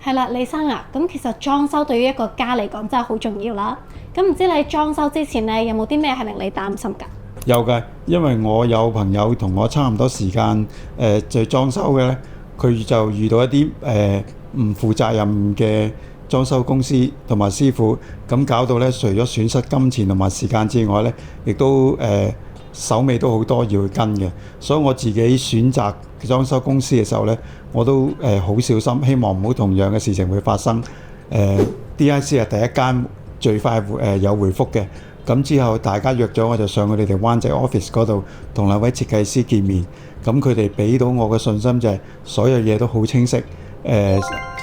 係啦，李生啊，咁其實裝修對於一個家嚟講真係好重要啦。咁唔知你裝修之前咧，有冇啲咩係令你擔心㗎？有嘅，因為我有朋友同我差唔多時間就裝修嘅咧，佢就遇到一啲唔負責任嘅裝修公司同埋師傅，咁搞到咧除咗損失金錢同埋時間之外咧，亦都手尾都好多要去跟嘅，所以我自己選擇裝修公司嘅時候咧，我都好小心，希望唔好同樣嘅事情會發生。DIC 係第一間最快有回覆嘅，咁之後大家約咗我就上佢哋灣仔 office 嗰度同兩位設計師見面，咁佢哋俾到我嘅信心就係所有嘢都好清晰，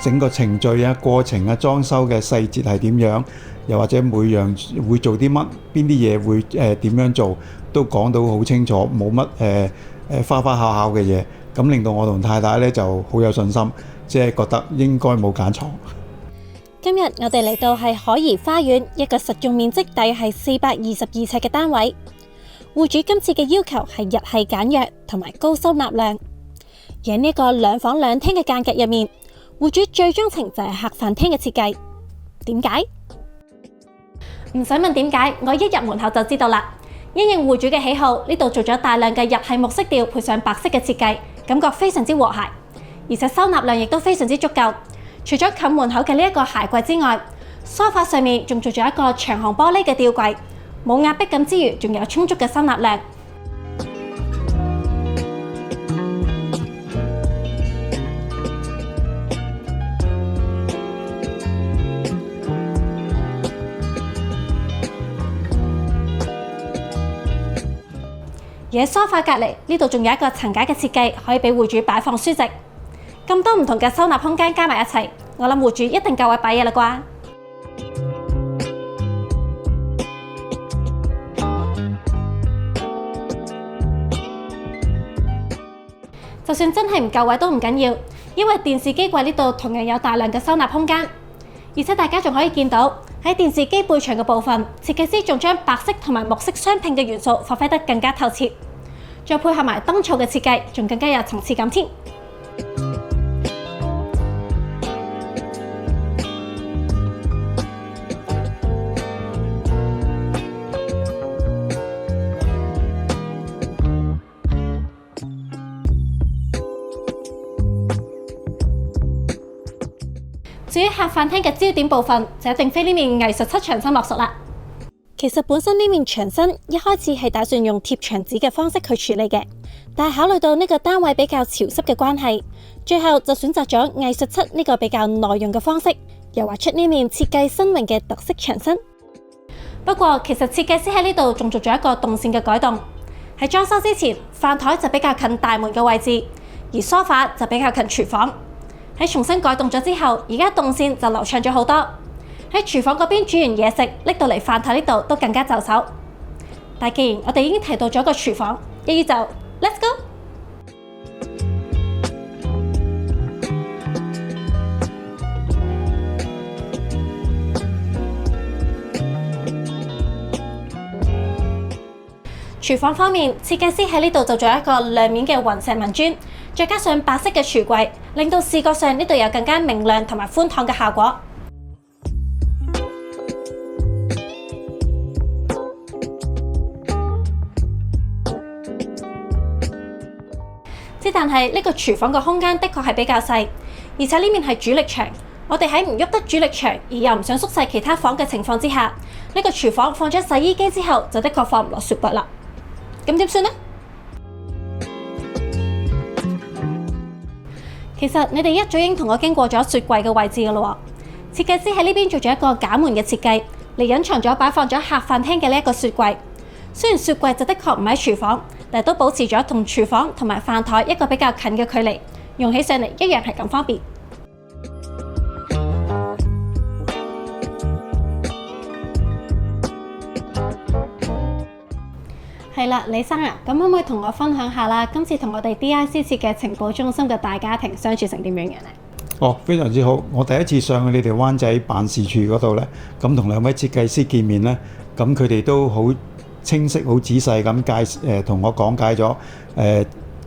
整個程序啊、過程啊、裝修嘅細節係點樣，又或者每樣會做啲乜，邊啲嘢會點樣做，都講到好清楚，冇乜花花巧巧嘅嘢，咁令到我同太太咧就好有信心，即係覺得應該冇揀錯。今日我哋嚟到係海怡花園一個實用面積大約係422尺嘅單位，戶主今次嘅要求係日系簡約同埋高收納量。而呢個2房2廳嘅間隔入面，戶主最鍾情就係客飯廳嘅設計。點解？唔使問點解，我一入門口就知道啦。因應戶主嘅喜好，呢度做咗大量嘅日系木色調配上白色嘅設計，感覺非常之和諧，而且收納量亦都非常之足夠。除咗冚門口嘅呢一個鞋櫃之外，梳化上面仲做咗一個長行玻璃嘅吊櫃，冇壓迫感之餘，仲有充足嘅收納量。而喺梳化隔離呢度仲有一個層架嘅設計，可以俾戶主擺放書籍。咁多唔同嘅收納空間加埋一齊，我諗戶主一定夠位擺嘢啦啩。就算真係唔夠位都唔緊要，因為電視機櫃呢度同樣有大量嘅收納空間，而且大家仲可以見到喺電視機背牆嘅部分，設計師仲將白色同埋木色相拼嘅元素發揮得更加透徹，再配合埋燈槽嘅設計，仲更加有層次感添。至於客飯廳嘅焦點部分，就一定非呢面藝術漆牆身莫屬啦。其實本身呢面牆身一開始係打算用貼牆紙嘅方式去處理嘅，但係考慮到呢個單位比較潮濕嘅關係，最後就選擇咗藝術漆呢個比較耐用嘅方式，又畫出呢面設計新穎嘅特色牆身。不過其實設計師喺呢度仲做咗一個動線嘅改動，喺裝修之前，飯台就比較近大門嘅位置，而梳化就比較近廚房。喺重新改動咗之後，而家動線就流暢咗好多。喺廚房嗰邊煮完嘢食，拎到嚟飯台呢度都更加就手。但既然我哋已經提到咗個廚房，一於就 Let's go。廚房方面，設計師喺呢度就做一個亮面嘅雲石紋磚，再加上白色嘅櫥櫃，令到視覺上呢度有更加明亮同埋寬敞嘅效果。但係呢個廚房嘅空間的確係比較細，而且呢面係主力牆。我哋喺唔喐得主力牆，而又唔想縮細其他房嘅情況之下，呢個廚房放咗洗衣機之後，就的確放唔落雪櫃啦。咁點算呢？其實你哋一早已經同我經過咗雪櫃嘅位置噶啦。設計師喺呢邊做咗一個假門嘅設計，嚟隱藏咗擺放咗客飯廳嘅呢一個雪櫃。雖然雪櫃就的確唔喺廚房，但都保持咗同廚房同埋飯台一個比較近嘅距離，用起上嚟一樣係咁方便。係啦，李生啊，咁可唔可以同我分享下啦？今次同我哋 DIC 設計情報中心嘅大家庭相處成點樣嘅呢？哦，非常之好！我第一次上去你哋灣仔辦事處嗰度呢，咁同兩位設計師見面呢，咁佢哋都好清晰、好仔細咁同我講解咗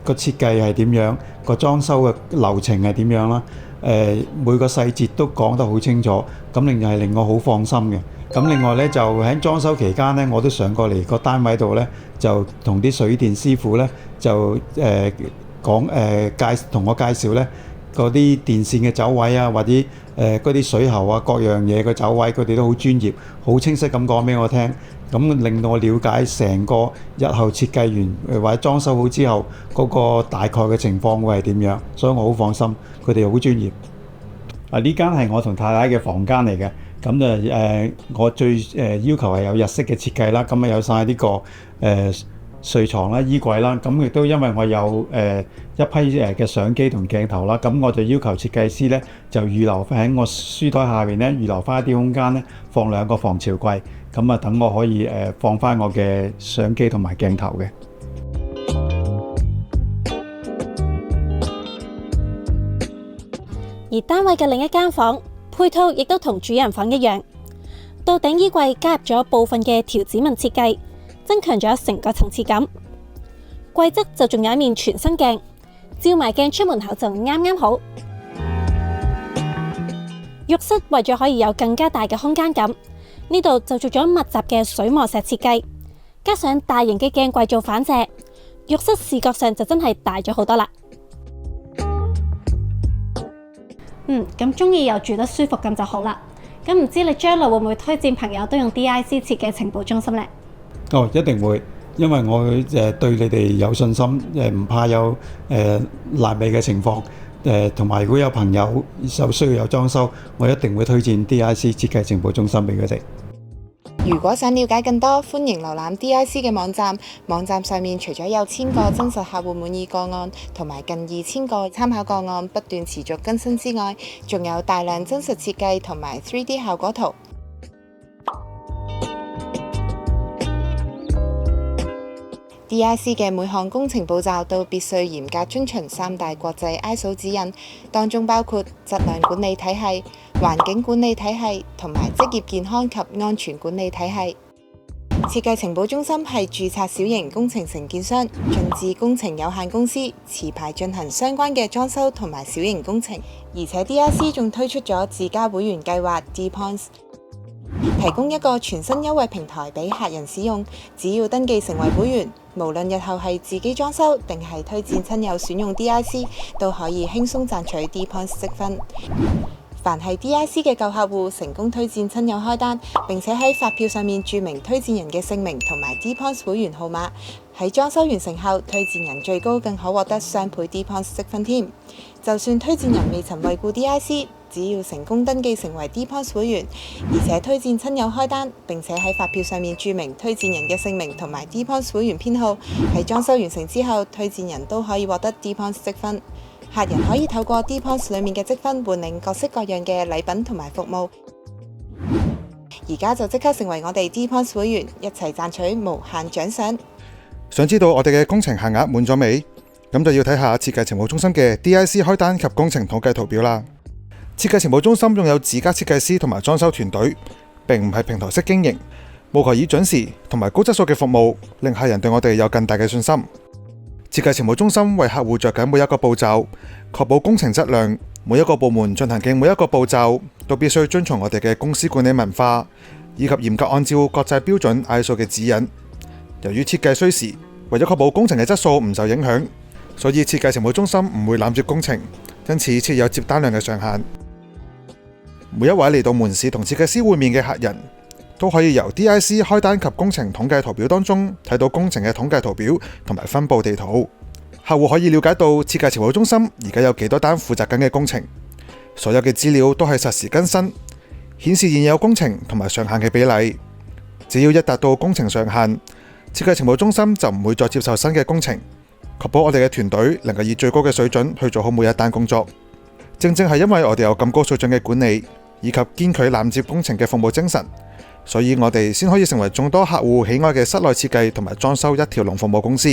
個設計係點樣，個裝修嘅流程係點樣啦。每個細節都講得好清楚，咁令我好放心嘅。咁另外呢，就喺裝修期間呢，我都上過嚟個單位度呢，就同啲水電師傅呢，就同我介紹呢嗰啲電線嘅走位啊，或者嗰啲水喉啊，各樣嘢嘅走位，佢哋都好專業，好清晰咁講俾我聽，咁令到我了解成個日後設計完或者裝修好之後嗰個大概嘅情況會係點樣，所以我好放心，佢哋好專業。呢間係我同太太嘅房間嚟嘅，咁就我最要求係有日式嘅設計啦，咁有晒呢個睡床啦、衣櫃啦，咁亦都因為我有一批嘅相機同鏡頭啦，咁我就要求設計師呢，就預留喺我書台下邊呢，預留翻一啲空間呢，放2個防潮櫃，咁等我可以放翻我嘅相機同埋鏡頭嘅。而單位嘅另一間房配套亦都同主人房一樣，到頂衣櫃加入咗部分嘅條指紋設計，增強咗成個層次感。櫃側就仲有一面全新鏡，照埋鏡出門口就啱啱好。浴室為咗可以有更加大嘅空間感，呢度就做咗密集嘅水磨石設計，加上大型嘅鏡櫃做反射，浴室視覺上就真係大咗好多啦。咁中意又住得舒服咁就好啦。咁唔知你將來會唔會推薦朋友都用 DIC 設計情報中心呢？一定會，因為我對你哋有信心，唔怕有爛尾嘅情況。同埋如果有朋友就需要有裝修，我一定會推薦 DIC 設計情報中心俾佢哋。如果想了解更多，歡迎瀏覽 DIC 嘅網站。網站上面除咗有1000個真實客戶滿意個案，同埋近2000個參考個案不斷持續更新之外，仲有大量真實設計同埋 3D 效果圖。DIC 嘅每項工程步驟都必須嚴格遵循3大國際 ISO 指引，當中包括質量管理體系、環境管理體系同埋職業健康及安全管理體系。設計情報中心係註冊小型工程承建商進智工程有限公司持牌進行相關嘅裝修同埋小型工程，而且 DIC 仲推出咗自家會員計劃 DPoints，提供一個全新優惠平台俾客人使用，只要登記成為會員，無論日後係自己裝修定係推薦親友選用 DIC， 都可以輕鬆賺取 DPoints 積分。凡係 DIC 嘅舊客戶成功推薦親友開單，並且喺發票上面註明推薦人嘅姓名同埋 DPoints 會員號碼，喺裝修完成後，推薦人最高更可獲得雙倍 DPoints 積分添。就算推薦人未曾惠顧 DIC， 只要成功登記成為 DPoints 會員，而且推薦親友開單，並且喺發票上面註明推薦人嘅姓名同埋 DPoints 會員編號，喺裝修完成之後，推薦人都可以獲得 DPoints 積分。客人可以透過 DPoints 裡面嘅積分換領各式各樣嘅禮品同埋服務。而家就即刻成為我哋 DPoints 會員，一齊賺取無限獎賞。想知道我哋嘅工程限額滿咗未？咁就要睇下設計情報中心嘅 DIC 開單及工程統計圖表啦。設計情報中心擁有自家設計師同埋裝修團隊，並唔係平台式經營，務求以準時同埋高質素嘅服務，令客人對我哋有更大嘅信心。設計情報中心為客戶着緊每一個步驟，確保工程質量。每一個部門進行嘅每一個步驟都必須遵從我哋嘅公司管理文化，以及嚴格按照國際標準 ISO 嘅指引。由於設計需時，為咗確保工程嘅質素唔受影響，所以設計情報中心唔會攬接工程，因此設有接單量嘅上限。每一位嚟到門市同設計師會面嘅客人，都可以由 DIC 開單及工程統計圖表當中睇到工程嘅統計圖表同埋分佈地圖。客戶可以了解到設計情報中心而家有幾多單負責緊嘅工程，所有嘅資料都係實時更新，顯示現有工程同埋上限嘅比例。只要一達到工程上限，設計情報中心就唔會再接受新嘅工程，確保我哋嘅團隊能夠以最高嘅水準去做好每一單工作。正正係因為我哋有咁高水準嘅管理，以及堅拒攬接工程嘅服務精神，所以我哋先可以成為眾多客戶喜愛嘅室內設計同埋裝修一條龍服務公司。